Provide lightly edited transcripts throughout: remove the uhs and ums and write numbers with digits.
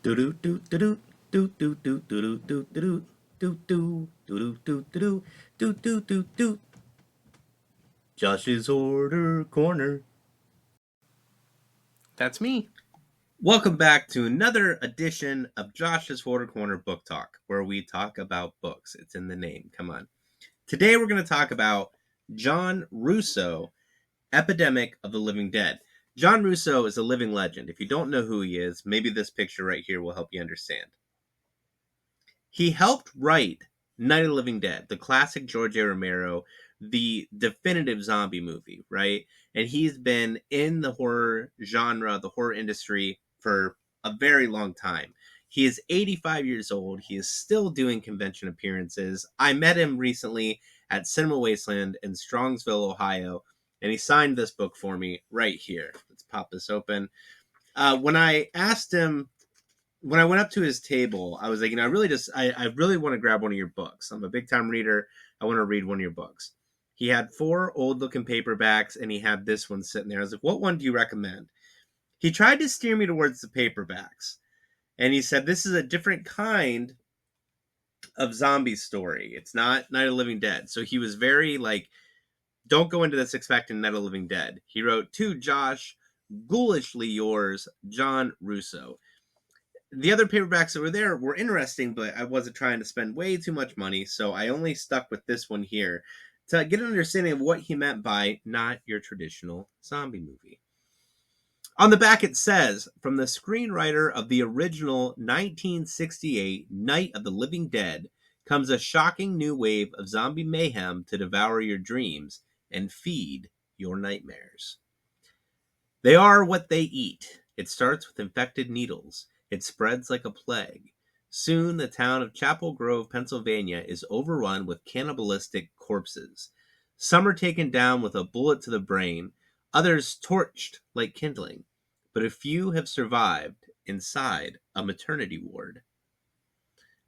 Do do do do do do do do do do do do do do do do do do do do. Josh's Order Corner. That's me. Welcome back to another edition of Josh's Order Corner Book Talk, where we talk about books. It's in the name. Come on. Today we're going to talk about John Russoe, Epidemic of the Living Dead. John Russoe is a living legend. If you don't know who he is, maybe this picture right here will help you understand. He helped write Night of the Living Dead, the classic George A. Romero, the definitive zombie movie, right? And he's been in the horror genre, the horror industry for a very long time. He is 85 years old. He is still doing convention appearances. I met him recently at Cinema Wasteland in Strongsville, Ohio, and he signed this book for me right here. Let's pop this open. When I asked him, when I went up to his table, I was like, I really want to grab one of your books. I'm a big time reader. I want to read one of your books. He had 4 old looking paperbacks and he had this one sitting there. I was like, what one do you recommend? He tried to steer me towards the paperbacks. And he said, this is a different kind of zombie story. It's not Night of the Living Dead. So he was very like, don't go into this expecting Night of the Living Dead. He wrote, to Josh, ghoulishly yours, John Russoe. The other paperbacks that were there were interesting, but I wasn't trying to spend way too much money, so I only stuck with this one here to get an understanding of what he meant by not your traditional zombie movie. On the back it says, from the screenwriter of the original 1968 Night of the Living Dead comes a shocking new wave of zombie mayhem to devour your dreams and feed your nightmares. They are what they eat. It starts with infected needles. It spreads like a plague. Soon the town of Chapel Grove, Pennsylvania is overrun with cannibalistic corpses. Some are taken down with a bullet to the brain, others torched like kindling, but a few have survived inside a maternity ward.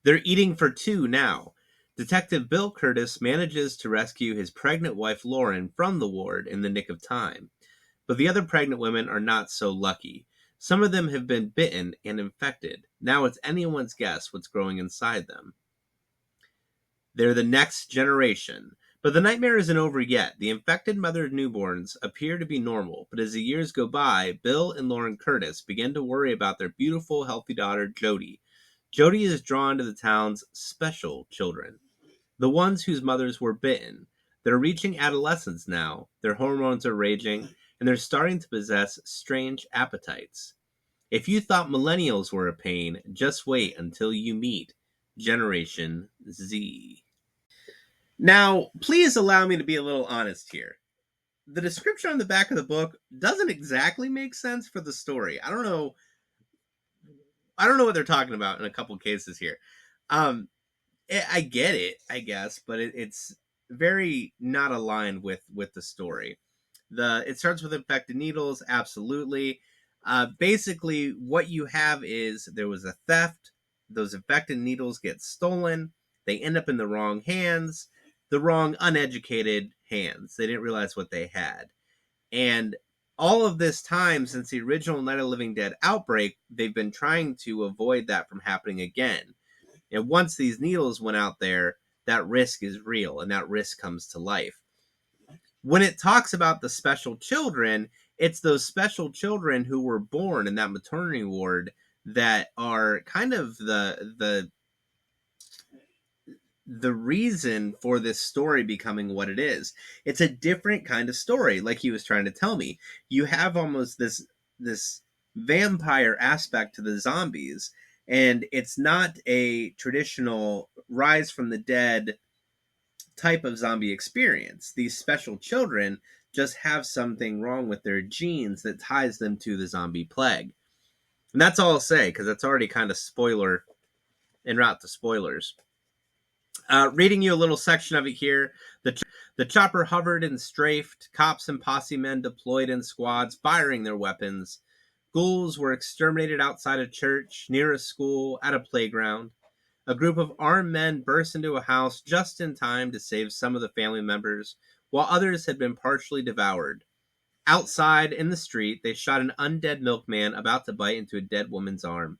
They're eating for 2 now. Detective Bill Curtis manages to rescue his pregnant wife Lauren from the ward in the nick of time, but the other pregnant women are not so lucky. Some of them have been bitten and infected. Now it's anyone's guess what's growing inside them. They're the next generation. But the nightmare isn't over yet. The infected mother newborns appear to be normal, but as the years go by, Bill and Lauren Curtis begin to worry about their beautiful, healthy daughter, Jody. Jody is drawn to the town's special children, the ones whose mothers were bitten. They're reaching adolescence now. Their hormones are raging, and they're starting to possess strange appetites. If you thought millennials were a pain, just wait until you meet Generation Z. Now, please allow me to be a little honest here. The description on the back of the book doesn't exactly make sense for the story. I don't know what they're talking about in a couple cases here. I get it, I guess, but it's very not aligned with the story. It starts with infected needles, absolutely. Basically, what you have is there was a theft. Those infected needles get stolen. They end up in the wrong hands, the wrong uneducated hands. They didn't realize what they had. And all of this time since the original Night of the Living Dead outbreak, they've been trying to avoid that from happening again. And once these needles went out there, that risk is real, and that risk comes to life. When it talks about the special children, it's those special children who were born in that maternity ward that are kind of the reason for this story becoming what it is. It's a different kind of story, like he was trying to tell me. You have almost this vampire aspect to the zombies, and it's not a traditional rise from the dead type of zombie experience. These special children just have something wrong with their genes that ties them to the zombie plague. And that's all I'll say, because that's already kind of spoiler en route to spoilers. Reading you a little section of it here. The chopper hovered and strafed. Cops and posse men deployed in squads, firing their weapons. Ghouls were exterminated outside a church, near a school, at a playground. A group of armed men burst into a house just in time to save some of the family members, while others had been partially devoured. Outside, in the street, they shot an undead milkman about to bite into a dead woman's arm.